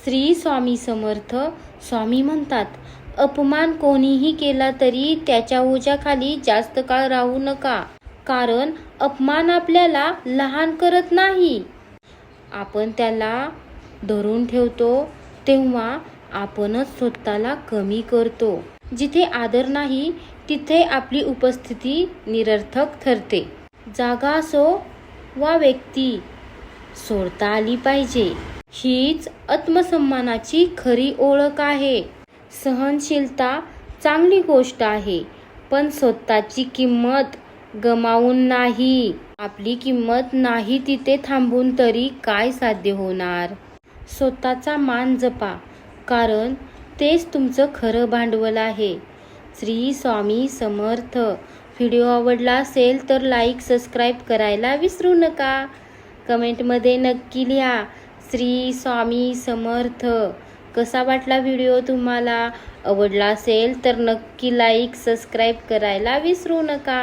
श्री स्वामी समर्थ स्वामी म्हणतात, अपमान कोणीही केला तरी त्याच्या ओझ्याखाली जास्त काळ राहू नका. कारण अपमान आपल्याला लहान करत नाही, आपण त्याला धरून ठेवतो तेव्हा आपणच स्वतःला कमी करतो. जिथे आदर नाही तिथे आपली उपस्थिती निरर्थक ठरते. जागा असो वा व्यक्ती सोडता आली पाहिजे. हीच आत्मसन्मानाची खरी ओळख आहे. सहनशीलता चांगली गोष्ट आहे, पण स्वतःची किंमत गमावून नाही. आपली किंमत नाही तिथे थांबून तरी काय साध्य होणार. स्वतःचा मान जपा, कारण तेच तुमचं खरं भांडवल आहे. श्री स्वामी समर्थ. व्हिडिओ आवडला असेल तर लाईक सबस्क्राईब करायला विसरू नका. कमेंटमध्ये नक्की लिहा श्री स्वामी समर्थ. कसा वाटला व्हिडिओ तुम्हाला? आवडला असेल तर नक्की लाईक सबस्क्राईब करायला विसरू नका.